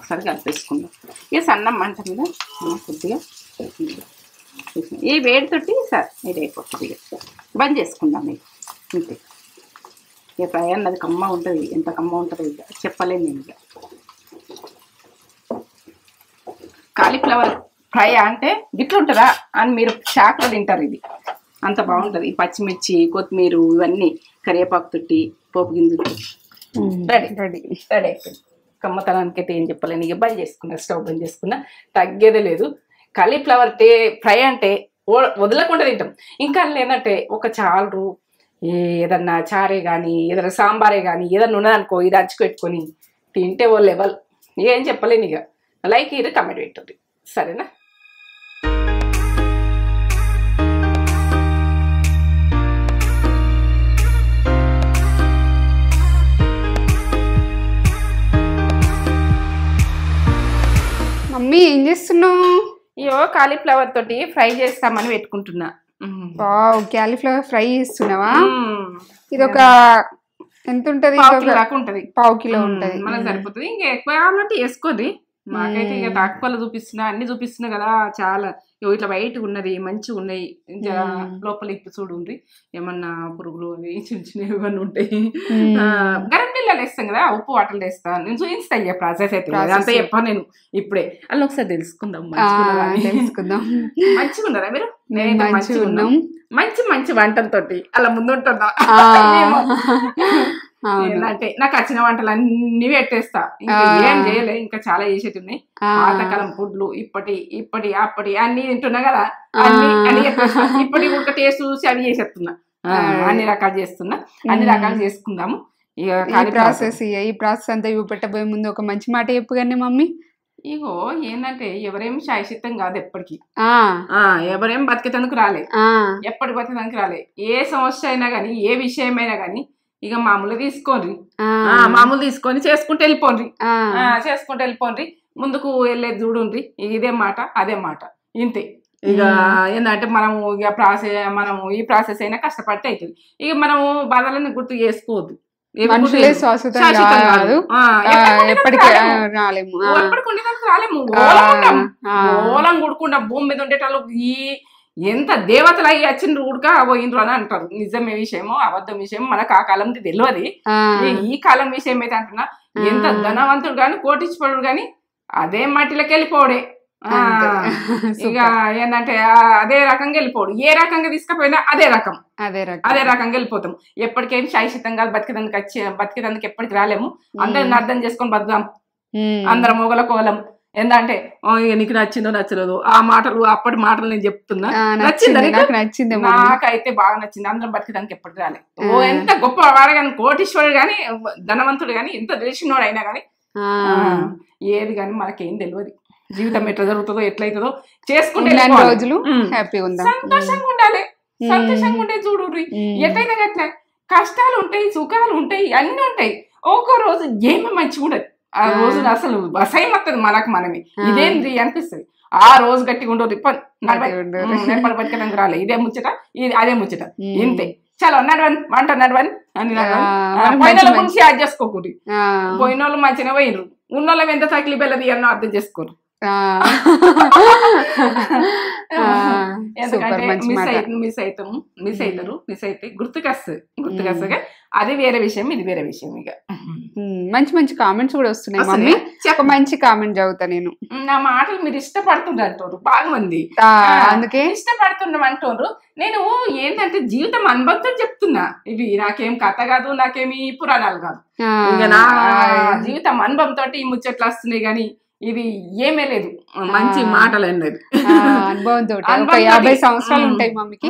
ఒకసారి కలిపేసుకుందాం. ఇక సన్నం మంట మీద కొద్దిగా ఈ వేడితోటి సార్ ఇది అయిపోతుంది. ఇక బంద్ చేసుకుందాం. ఇక అంతే. ఇక ఫ్రై అన్నది కమ్మ ఉంటుంది. ఎంత కమ్మ ఉంటుంది ఇక చెప్పలేను నేను. ఇక కాలీఫ్లవర్ ఫ్రై అంటే గిట్లుంటుందా అని మీరు షాక్లో తింటారు. ఇది అంత బాగుంటుంది. పచ్చిమిర్చి, కొత్తిమీర, ఇవన్నీ కరివేపాకు తొట్టి, పోపు గింజలు రెడీ రెడీ రెడీ అయిపోయింది. కమ్మతనానికి అయితే ఏం చెప్పలేను. ఇక బంద్ చేసుకున్నా, స్టవ్ బంద్ చేసుకున్నా, తగ్గేదే లేదు. కాలీఫ్లవర్ ఫ్రై అంటే వదలకుండా తింటాం. ఇంకా లేదంటే ఒక చారు, ఏదన్నా చారే కానీ, ఏదైనా సాంబారే కానీ, ఏదన్నా ఉన్నదనుకో ఇది అచ్చుకు పెట్టుకొని తింటే ఓ లెవెల్. ఏం చెప్పలేను. ఇక లైక్ ఇది కమెంట్ పెట్టండి, సరేనా? మమ్మీ ఏం చేస్తున్నావు? అయ్యో కాలీఫ్లవర్ తోటి ఫ్రై చేస్తామని పెట్టుకుంటున్నా. వావ్, కాలీఫ్లవర్ ఫ్రై చేస్తున్నావా? ఇది ఒక ఎంత ఉంటది? ఉంటది, 1/2 కిలో ఉంటది. మనకు సరిపోతుంది. ఇంకా ఎక్కువ కావాలంటే వేసుకోది. మాకైతే ఇక తక్కువలో చూపిస్తున్నా, అన్ని చూపిస్తున్నా కదా. చాలా ఇట్లా వైట్ ఉన్నది, మంచిగా ఉన్నాయి. లోపల ఇప్పి చూడండి, ఏమన్నా పురుగులు అవి చిన్న చిన్నవి ఇవన్నీ ఉంటాయి. గరం నీళ్ళలో వేస్తాం కదా, ఉప్పు వాటర్లో వేస్తాను. నేను చూపిస్తా ఇక ప్రాసెస్ అయితే అంతా చెప్పాను నేను ఇప్పుడే. అలా ఒకసారి తెలుసుకుందాం. తెలుసుకుందాం. మంచిగా ఉన్నారా మీరు? నేనైతే మంచిగా ఉన్నాం. మంచి మంచి వంటలతోటి అలా ముందుంటున్నా. ఏంటంటే నాకు వచ్చిన వంటలు అన్ని పెట్టేస్తా. ఇంకా ఏం చేయలే, ఇంకా చాలా చేసేటివి. పాతకాలం ఫుడ్లు ఇప్పటి అప్పటి అన్ని తింటున్నా కదా. అన్ని ఇప్పటి ఒక టేస్ట్ చూసి అవి చేసేస్తున్నా. అన్ని రకాలు చేస్తున్నా, అన్ని రకాలు చేసుకుందాము. ఈ ప్రాసెస్ అంతా పెట్టబోయే ముందు ఒక మంచి మాట చెప్పు కానీ మమ్మీ. ఇగో ఏంటంటే ఎవరేం శాశ్వతం కాదు ఎప్పటికి. ఎవరేం బతికేతందుకు రాలే, ఎప్పటి బతికేతందుకు రాలే. ఏ సమస్య అయినా గానీ, ఏ విషయమైనా గానీ ఇక మామూలు తీసుకోండి, మామూలు తీసుకొని చేసుకుంటూ వెళ్ళిపోండి. ముందుకు వెళ్ళేది చూడండి. ఇదే మాట అదే మాట, ఇంతే. ఇక ఏంటంటే మనము మనము ఈ ప్రాసెస్ అయినా కష్టపడితే అవుతుంది. ఇక మనము బాధలను గుర్తు చేసుకోవద్దు. ఓలం కొడుకుండా భూమి మీద ఉండేటోళ్ళు ఎంత దేవతలు అయ్యి వచ్చిండ్రు ఉడక పోయినరు అని అంటారు. నిజమే విషయమో అబద్ధం విషయం మనకు ఆ కాలంకి తెలియదు. ఈ కాలం విషయం అయితే అంటున్నా, ఎంత ధనవంతుడు గాని, కోటీశ్వరుడు గాని అదే మట్టిలోకి వెళ్ళిపోవడే. ఇక ఏంటంటే అదే రకంగా వెళ్ళిపోడు. ఏ రకంగా తీసుకుపోయినా అదే రకంగా వెళ్ళిపోతాం. ఎప్పటికేమి శాశ్వతంగా బతికేదానికి ఎప్పటికి రాలేము. అందరిని అర్థం చేసుకొని బతుకుదాం. అందరం మొగల కోలం. ఏంటంటే నీకు నచ్చిందో నచ్చలేదు ఆ మాటలు, అప్పటి మాటలు నేను చెప్తున్నా. నచ్చింది, నాకైతే బాగా నచ్చింది. అందరం బతికేదానికి ఎప్పటికి రాలే. ఎంత గొప్ప వాడు గాని, కోటీశ్వరుడు గాని, ధనవంతుడు గాని, ఎంత తెలిసినోడు అయినా గాని, ఏది గాని మనకేం తెలియదు. జీవితం ఎట్లా జరుగుతుందో ఎట్లయితుందో చేసుకుంటే రోజులు హ్యాపీగా ఉందా, సంతోషంగా ఉండాలి. సంతోషంగా ఉంటే చూడు, ఎట్లయినా అట్లా కష్టాలు ఉంటాయి, సుఖాలు ఉంటాయి, అన్ని ఉంటాయి. ఒక్కో రోజు ఏమో మంచిగా ఉండదు. ఆ రోజు అసలు అసహ్యం వస్తుంది మనకు. మనమే ఇదేంది అనిపిస్తుంది. ఆ రోజు గట్టిగా ఉండదు. ఎప్పటి బతికడానికి రాలే. ఇదే ముచ్చట, అదే ముచ్చట, ఇంతే. చలో వంట నడవని అని పోయిన వాళ్ళ గురించి యాడ్ చేసుకోకూడదు. పోయిన వాళ్ళు మంచిగా పోయినరు, ఉన్నోళ్ళం ఎంత తగిలి బెల్లది అన్నో అర్థం చేసుకోరు. ఎందుకంటే మిస్ అయితే గుర్తుకొస్తుంది. అది వేరే విషయం, ఇది వేరే విషయం. ఇక మంచి మంచి కామెంట్స్ కూడా వస్తున్నాయి మమ్మీ. ఒక మంచి కామెంట్ చదువుతా నేను. నా మాటలు మీరు ఇష్టపడుతుండ్రు అంటారు బాగా మంది. అందుకే ఇష్టపడుతున్నాం అంటారు. నేను ఏంటంటే జీవితం అనుభవంతో చెప్తున్నా. ఇవి నాకేం కథ కాదు, నాకేమి పురాణాలు కాదు. ఇంకా నా జీవితం అనుభవంతో ఈ ముచ్చట్లు వస్తున్నాయి. కానీ ఇది ఏమే లేదు, మంచి మాటలు అనేది అనుభవంతో. 50 సంవత్సరాలు ఉంటాయి మమ్మీకి.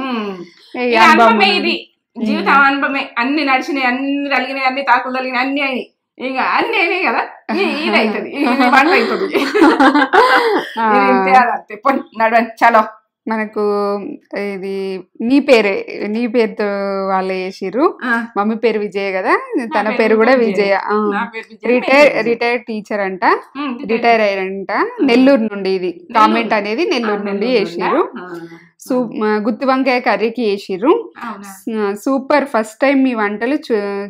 ఇది జీవితం అనుభవమే. అన్ని నడిచినాయి, అన్ని కలిగినాయి, అన్ని తాకులు కలిగినాయి, అన్ని అయినాయి. ఇంకా అన్ని అయినాయి కదా. ఇది అవుతుంది, పంట అవుతుంది. నడవండి చలో. మనకు ఇది నీ పేరుతో వాళ్ళు చేసిర్రు. మమ్మీ పేరు విజయ కదా, తన పేరు కూడా విజయ. రిటైర్డ్ టీచర్ అంట, రిటైర్ అయ్యారంట నెల్లూరు నుండి. ఇది కామెంట్ అనేది నెల్లూరు నుండి చేసిర్రు. గుత్తి వంకాయ కర్రీకి వేసిర్రు. సూపర్, ఫస్ట్ టైం మీ వంటలు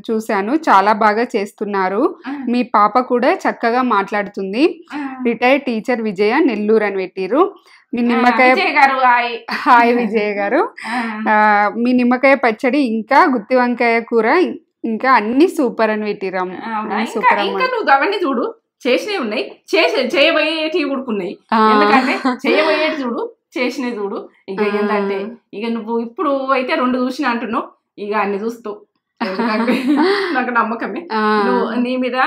చూశాను, చాలా బాగా చేస్తున్నారు. మీ పాప కూడా చక్కగా మాట్లాడుతుంది. రిటైర్డ్ టీచర్ విజయ, నెల్లూరు అని పెట్టిర్రు. మీ నిమ్మకాయ హాయ్ విజయ గారు, మీ నిమ్మకాయ పచ్చడి ఇంకా గుత్తి వంకాయ కూర ఇంకా అన్ని సూపర్ అని పెట్టిరాము. సూపర్ నువ్వు అవన్నీ చూడు, చేసినవి ఉన్నాయి, చేయబోయేటివి ఉడుకున్నాయి. ఎందుకంటే చేయబోయేటి చూడు, చేసినవి చూడు. ఇక ఏంటంటే ఇక నువ్వు ఇప్పుడు అయితే 2 చూసిన అంటున్నావు, ఇక అన్ని చూస్తావు. ఎందుకంటే నాకు నమ్మకమే, నువ్వు నీ మీద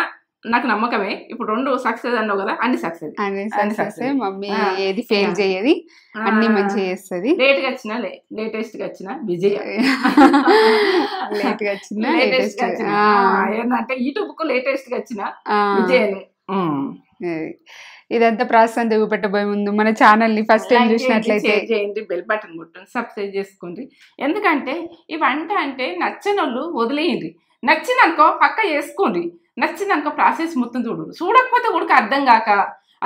నాకు నమ్మకమే. ఇప్పుడు 2 సక్సెస్ అన్నావు కదా, అన్ని సక్సెస్. మమ్మీ ఏది ఫెయిల్ చేయది, అన్ని మంచిగా చేస్తుంది. లేట్గా వచ్చినా లేటెస్ట్ గా వచ్చిన విజయ, లేట్ గా వచ్చిన ఏంటంటే యూట్యూబ్ కు లేటెస్ట్ గా వచ్చిన విజయని. ఇదంతా ప్రాసెస్ చూపెట్టబోయే ముందు మన ఛానల్ ని ఫస్ట్ టైం చూసినట్లయితే చేయండి, బెల్ బటన్ కొట్టండి, సబ్స్క్రైబ్ చేసుకోండి. ఎందుకంటే ఈ వంట అంటే నచ్చనోళ్ళు వదిలేయండి, నచ్చిందనుకో పక్క చేసుకోండి, నచ్చిందనుకో ప్రాసెస్ మొత్తం చూడు. చూడకపోతే కూడా అర్థం కాక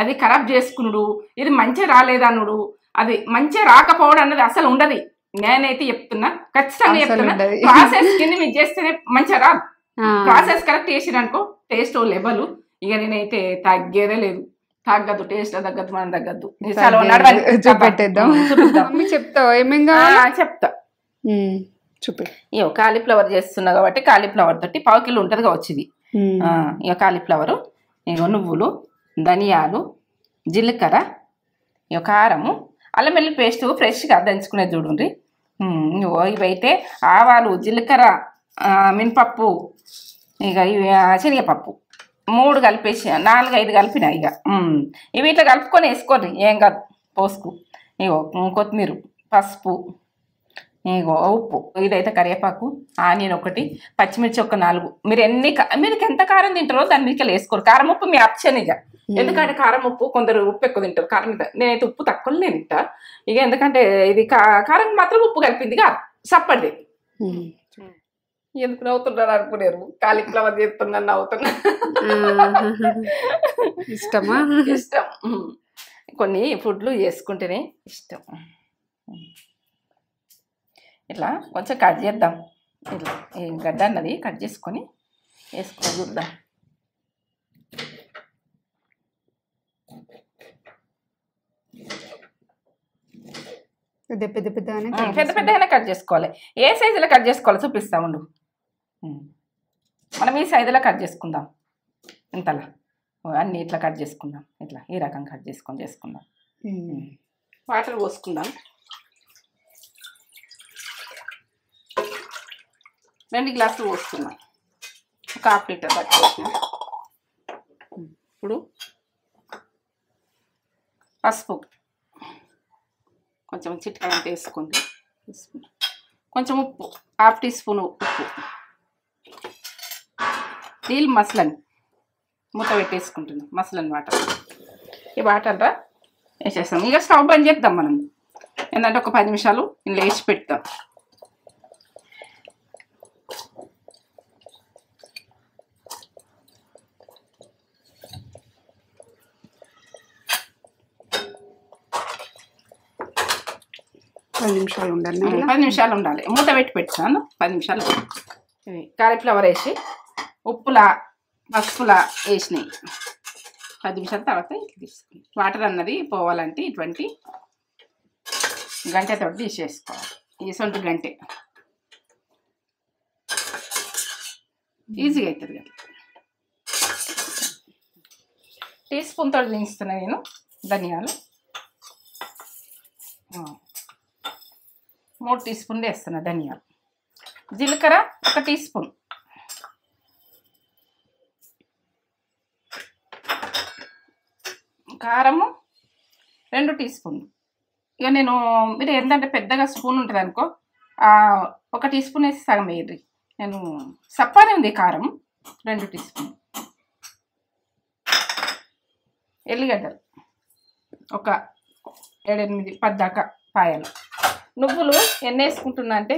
అది ఖరాబ్ చేసుకున్నాడు, ఇది మంచిగా రాలేదనుడు, అది మంచిగా రాకపోవడం అన్నది అసలు ఉండదు. నేనైతే చెప్తున్నా, ఖచ్చితంగా చెప్తున్నా, ప్రాసెస్ కింద మీరు చేస్తేనే మంచిగా రాదు. ప్రాసెస్ కరెక్ట్ చేసిరనుకో టేస్ట్ లెవెల్, ఇక నేనైతే తగ్గేదే లేదు. తగ్గద్దు, టేస్ట్ తగ్గద్దు, మనం తగ్గద్దు. చూపెట్టేద్దాం. చెప్తావు ఏమేం చెప్తా, చూపి. ఇక కాలీఫ్లవర్ చేస్తున్నా కాబట్టి కాలీఫ్లవర్ తోటి 1/2 కిలో ఉంటుంది కావచ్చు ఇది. ఇక కాలీఫ్లవరు, ఇక నువ్వులు, ధనియాలు, జీలకర్ర, ఇక కారము, అల్లం వెల్లుల్లి పేస్ట్ ఫ్రెష్గా దంచుకునేది చూడండి. ఇవైతే ఆవాలు, జీలకర్ర, మినపప్పు, ఇక శనగపప్పు 3 కలిపేసి 4-5 కలిపిన. ఇక ఇవి ఇట్లా కలుపుకొని వేసుకోండి, ఏం కాదు, పోసుకు. ఇగో కొత్తిమీర, పసుపు, ఇగో ఉప్పు, ఇదైతే కరివేపాకు, ఆనియన్ 1, పచ్చిమిర్చి 4. మీరు ఎంత కారం తింటారో దాని మీదకి వేసుకోరు. కారం ఉప్పు మీ ఆప్షన్. ఇక ఎందుకంటే కారం ఉప్పు కొందరు ఉప్పు ఎక్కువ తింటారు, కారం మీద. నేనైతే ఉప్పు తక్కువనే తింటా. ఇక ఎందుకంటే ఇది కారం మాత్రం ఉప్పు కలిపింది కాదు, సప్పటిది. ఎందుకు నవ్వుతున్నారు అనుకునేరు, కాలీఫ్లవర్ చేస్తున్నాను నవ్వుతున్నా. ఇష్టమా? ఇష్టం. కొన్ని ఫుడ్లు చేసుకుంటేనే ఇష్టం. ఇట్లా కొంచెం కట్ చేద్దాం. ఇట్లా ఈ గడ్డ అన్నది కట్ చేసుకొని వేసుకొని చూద్దాం. పెద్ద పెద్దగానే కట్ చేసుకోవాలి. ఏ సైజులో కట్ చేసుకోవాలో చూపిస్తా ఉండు. మనం ఈ సైజులో కట్ చేసుకుందాం. ఇంతలా అన్నీ ఇట్లా కట్ చేసుకుందాం. ఇట్లా ఈ రకం కట్ చేసుకుందాం. వాటర్ పోసుకుందాం. 2 గ్లాసులు పోసుకుందాం. 1/2 లీటర్ పట్టుకోవచ్చు. ఇప్పుడు పసుపు కొంచెం చిటికలంత వేసుకోండి. కొంచెం ఉప్పు, 1/2 టీ స్పూన్ ఉప్పు. నీళ్ళు మసలని మూత పెట్టేసుకుంటున్నాం. మసలని వాటర్, ఈ వాటర్ వేసేస్తాం. ఇక స్టవ్ బంద్ చేద్దాం. మనం ఏంటంటే ఒక 10 నిమిషాలు ఇందులో వేసి పెడతాం. ఉండాలి. 10 నిమిషాలు ఉండాలి. మూత పెట్టి పెట్టాను. 10 నిమిషాలు. కాలీఫ్లవర్ వేసి ఉప్పులా పసుపులా వేసినాయి. 10 నిమిషాల తర్వాత ఇట్లా తీసుకుని వాటర్ అన్నది పోవాలంటే ఇటువంటి గంటతో తీసేసుకోవాలి. ఈ సొంటి గంటే ఈజీగా అవుతుంది కదా. టీ స్పూన్ తోటి దించుతున్నా నేను. ధనియాలు 3 టీ స్పూన్లు వేస్తున్నా. ధనియాలు, జీలకర్ర 1 టీ స్పూన్, కారము 2 టీ స్పూన్లు. ఇక నేను మీరు ఏంటంటే పెద్దగా స్పూన్ ఉంటుంది అనుకో, 1 టీ స్పూన్ వేసి సగం వేయండి. నేను సప్పానే ఉంది కారం. 2 టీ స్పూన్. ఎల్లిగడ్డలు ఒక 7-8-10 దాకా పాయలు. నువ్వులు ఎన్ని వేసుకుంటున్నా అంటే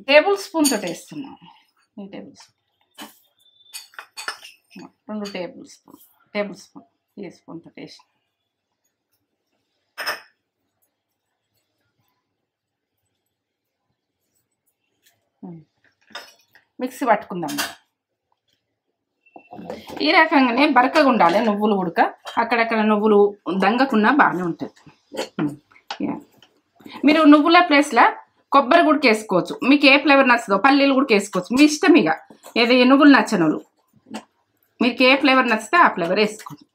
టేబుల్ స్పూన్ తోటి వేస్తున్నాను. ఈ టేబుల్ స్పూన్ 2 టేబుల్ స్పూన్ ఈ స్పూన్ తోటి వేసి మిక్సీ పట్టుకుందాం. ఈ రకంగానే బరకగా ఉండాలి నువ్వులు ఉడక, అక్కడక్కడ నువ్వులు దంగకున్నా బాగానే ఉంటుంది. మీరు నువ్వుల ప్లేస్లో కొబ్బరి కూడా వేసుకోవచ్చు, మీకు ఏ ఫ్లేవర్ నచ్చదో. పల్లీలు కూడా వేసుకోవచ్చు, మీ ఇష్టం. ఇక ఏది నువ్వులు నచ్చను మీకు ఏ ఫ్లేవర్ నచ్చితే ఆ ఫ్లేవర్ వేసుకోవచ్చు.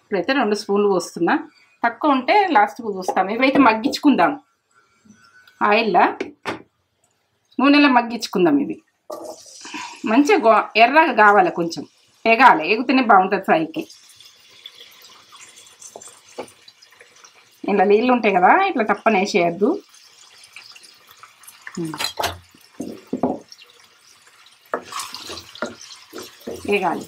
ఇప్పుడైతే 2 స్పూన్లు పోస్తున్నా, తక్కువ ఉంటే లాస్ట్కు పోస్తాం. ఇవైతే మగ్గించుకుందాం ఆయిల్లో, నూనెలో మగ్గించుకుందాం. ఇది మంచిగా ఎర్రగా కావాలి, కొంచెం ఎగాలి, ఎగితేనే బాగుంటుంది ఫ్రైకి. ఇలా నీళ్ళు ఉంటాయి కదా, ఇట్లా తప్పని వేసేయద్దు. వేగాలి,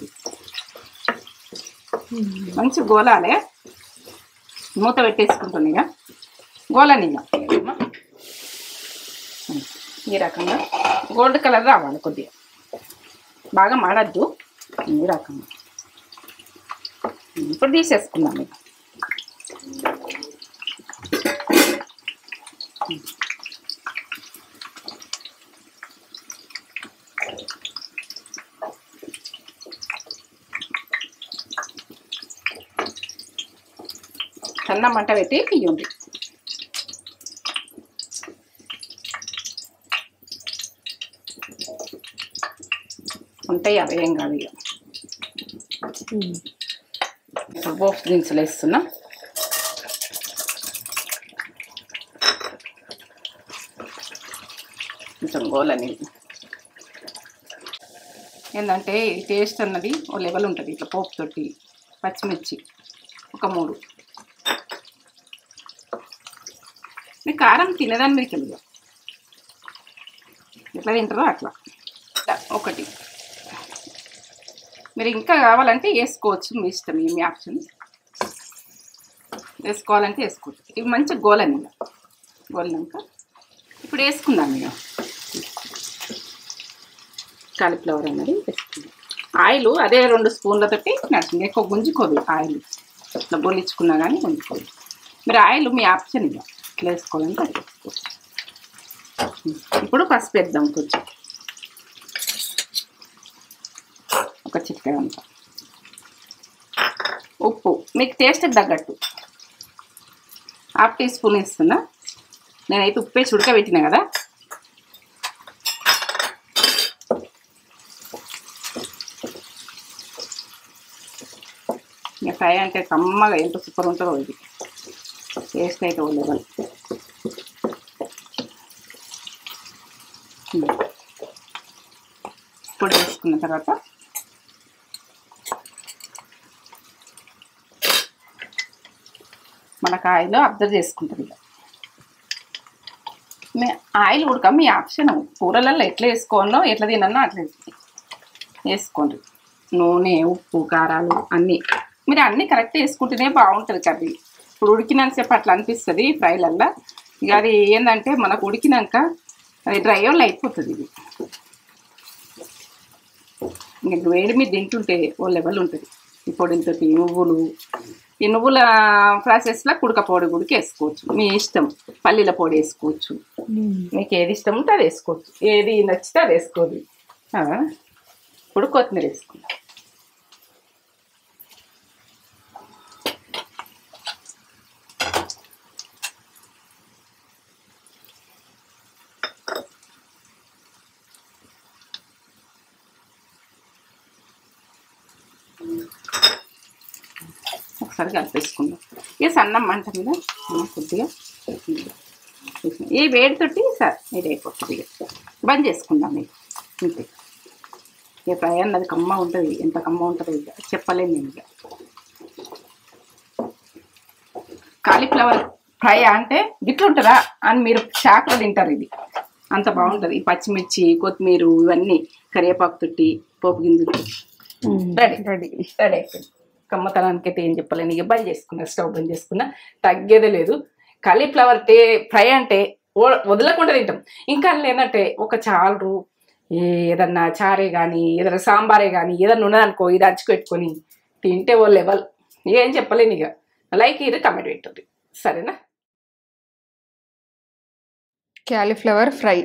మంచి గోలాలి. మూత పెట్టేసుకుంటుంది ఇక గోలని. ఈ రకంగా గోల్డ్ కలర్ రావాలి, కొద్దిగా బాగా మాడద్దు. ఈ రకంగా ఇప్పుడు తీసేసుకుందాం. ఇక సన్న మంట పెట్టి తీయండి. ఉంటాయి అవి, ఏం కాదు. ఇక ఇప్పుడు పోపు దినుసులు వేస్తున్నా. కొంచెం గోలని ఏంటంటే టేస్ట్ అన్నది ఓ లెవెల్ ఉంటుంది. ఇట్లా పోపుతోటి పచ్చిమిర్చి ఒక 3. మీకు కారం తినేదాన్ని మీరు తెలియదు, ఎట్లా తింటారో అట్లా. 1 మీరు ఇంకా కావాలంటే వేసుకోవచ్చు, మీ ఇష్టం, మీ ఆప్షన్. వేసుకోవాలంటే వేసుకోవచ్చు. ఇవి మంచిగా గోలని. గోలినాక ఇప్పుడు వేసుకుందాం. ఇక కాలీఫ్లవర్ అన్నది వేసుకుందాం. ఆయిల్ అదే 2 స్పూన్లతోటి నడుస్తుంది, ఎక్కువ గుంజుకోదు ఆయిల్. ఇట్లా గొలించుకున్నా కానీ గుంజుకోదు. మీరు ఆయిల్ మీ ఆప్షన్. ఇక ఇట్లా వేసుకోవాలంటే అట్లా వేసుకోవచ్చు. ఇప్పుడు పసుపు వేద్దాం కొంచెం, ఒక చిటికెడు అంతా. ఉప్పు మీకు టేస్ట్కి తగ్గట్టు 1/2 టీ స్పూన్ వేస్తున్నా. నేనైతే ఉప్పు వేసి ఉడకబెట్టినా కదా. ఇక ఫ్రై అంటే కమ్మగా ఎంత సూపర్ ఉంటుందో ఇది టేస్ట్ అయితే ఉండదు. పొడి వేసుకున్న తర్వాత మనకు ఆయిల్ అబ్జర్వ్ చేసుకుంటుంది. ఇక మీ ఆయిల్ ఉడక మీ ఆప్షన్. కూరలలో ఎట్లా వేసుకోవాలో, ఎట్లా తినన్నా అట్లా వేసుకోండి. నూనె, ఉప్పు, కారాలు అన్నీ మీరు అన్నీ కరెక్ట్ వేసుకుంటేనే బాగుంటుంది కర్రీ. ఇప్పుడు ఉడికినంతసేపు అట్లా అనిపిస్తుంది ఫ్రైలల్లో. ఇక అది ఏంటంటే మనకు ఉడికినాక అది డ్రై వాళ్ళు అయిపోతుంది. ఇది ఇంక వేడి మీద తింటుంటే ఓ లెవెల్ ఉంటుంది. ఈ పొడితో ఈ నువ్వుల ప్రాసెస్లో కుడక పొడి కూడా వేసుకోవచ్చు, మీ ఇష్టం. పల్లీల పొడి వేసుకోవచ్చు, మీకు ఏది ఇష్టం ఉంటే అది వేసుకోవచ్చు, ఏది నచ్చితే అది వేసుకోదు. ఇప్పుడు కొత్తిమీర వేసుకుందాం. ఒకసారి కలిపేసుకుందాం. ఇక సన్నం మంట మీద కొద్దిగా ఈ వేడితోటి సార్ ఇది అయిపోతుంది. ఇక బంద్ చేసుకుందాం. ఇక అంతే. ఇక ఫ్రై అన్నది కమ్మ ఉంటుంది, ఎంత కమ్మ ఉంటుందో ఇక చెప్పలేను నేను. ఇక కాలీఫ్లవర్ ఫ్రై అంటే గిట్లుంటుందా అని మీరు షాక్లో తింటారు. ఇది అంత బాగుంటుంది. పచ్చిమిర్చి, కొత్తిమీర, ఇవన్నీ కరివేపాకు తొట్టి, పోపు గింజలు రెడీ రెడీ రెడీ అయిపోయింది. కమ్మతనానికి అయితే ఏం చెప్పలేను. ఇక బంద్ చేసుకున్నా, స్టవ్ బంద్ చేసుకున్నా, తగ్గేదే లేదు. కాలీఫ్లవర్ ఫ్రై అంటే వదలకుండా తింటాం. ఇంకా లేదంటే ఒక చాలు ఏదన్నా చారే కానీ, ఏదైనా సాంబారే కానీ, ఏదన్నా ఉన్నదనుకో ఇది అచ్చి పెట్టుకొని తింటే ఓ లెవెల్. ఏం చెప్పలేను. ఇక లైక్ ఇది కమెంట్ పెట్టుర్రి సరేనా. క్యాలీఫ్లవర్ ఫ్రై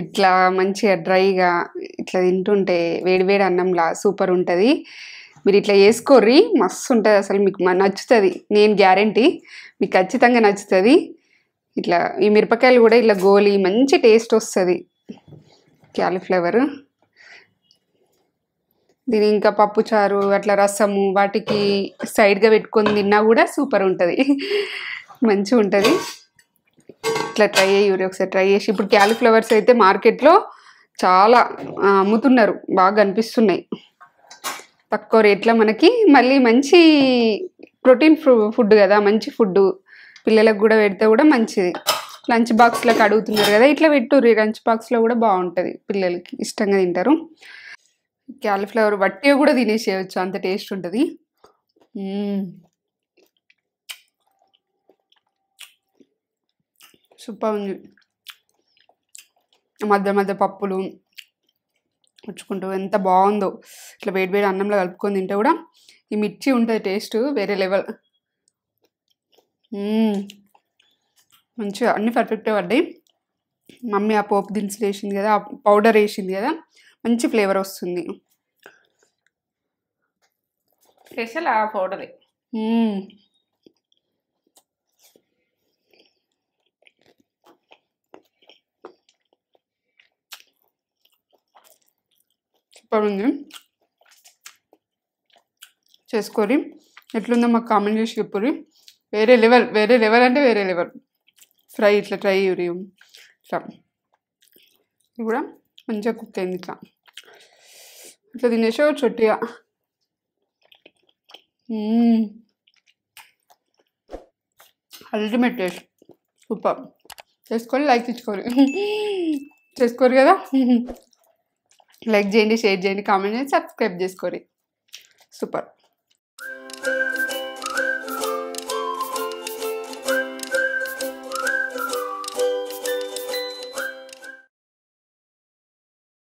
ఇట్లా మంచిగా డ్రైగా ఇట్లా తింటుంటే వేడివేడి అన్నంలా సూపర్ ఉంటుంది. మీరు ఇట్లా వేసుకోర్రి, మస్తు ఉంటుంది అసలు. మీకు నచ్చుతుంది, నేను గ్యారంటీ మీకు ఖచ్చితంగా నచ్చుతుంది. ఇట్లా ఈ మిరపకాయలు కూడా ఇట్లా గోలి మంచి టేస్ట్ వస్తుంది క్యాలీఫ్లవర్. దీని ఇంకా పప్పుచారు అట్లా రసము వాటికి సైడ్గా పెట్టుకొని తిన్నా కూడా సూపర్ ఉంటుంది, మంచిగా ఉంటుంది. ఇట్లా ట్రై అయ్యూరి ఒకసారి ట్రై చేసి. ఇప్పుడు క్యాలీఫ్లవర్స్ అయితే మార్కెట్లో చాలా అమ్ముతున్నారు, బాగా కనిపిస్తున్నాయి తక్కువ రేట్లో మనకి. మళ్ళీ మంచి ప్రోటీన్ ఫుడ్ కదా, మంచి ఫుడ్ పిల్లలకు కూడా పెడితే కూడా మంచిది. లంచ్ బాక్స్లోకి అడుగుతున్నారు కదా, ఇట్లా పెట్టుర్రి, లంచ్ బాక్స్లో కూడా బాగుంటుంది, పిల్లలకి ఇష్టంగా తింటారు. క్యాలీఫ్లవర్ వట్టిగా కూడా తినేసేయచ్చు, అంత టేస్ట్ ఉంటుంది. సూపర్ ఉంది. మధ్య మధ్య పప్పులు వచ్చుకుంటూ ఎంత బాగుందో. ఇట్లా వేడి వేడి అన్నంలో కలుపుకొని తింటే కూడా ఈ మిర్చి ఉంటుంది టేస్ట్ వేరే లెవెల్. మంచిగా అన్నీ పర్ఫెక్ట్గా పడ్డాయి. మమ్మీ ఆ పోపు దినుసులు వేసింది కదా, ఆ పౌడర్ వేసింది కదా, మంచి ఫ్లేవర్ వస్తుంది. స్పెషల్ ఆ పౌడరే. సూపర్ ఉంది, చేసుకోరి. ఎట్లుందో మాకు కామెంట్ చేసి చెప్పుర్రి. వేరే లెవెల్, వేరే లెవెల్ అంటే వేరే లెవెల్. ఫ్రై ఇట్లా ట్రై చేయుర్రి. ఇట్లా ఇది కూడా మంచిగా కుక్ అయింది. ఇట్లా ఇట్లా తినేసో చొట్టిగా. Ultimate taste, super. చేసుకోవాలి, లైక్ చేసుకోరు కదా. లైక్ చేయండి, షేర్ చేయండి, కామెంట్ చేయండి, సబ్స్క్రైబ్ చేసుకోరి. సూపర్.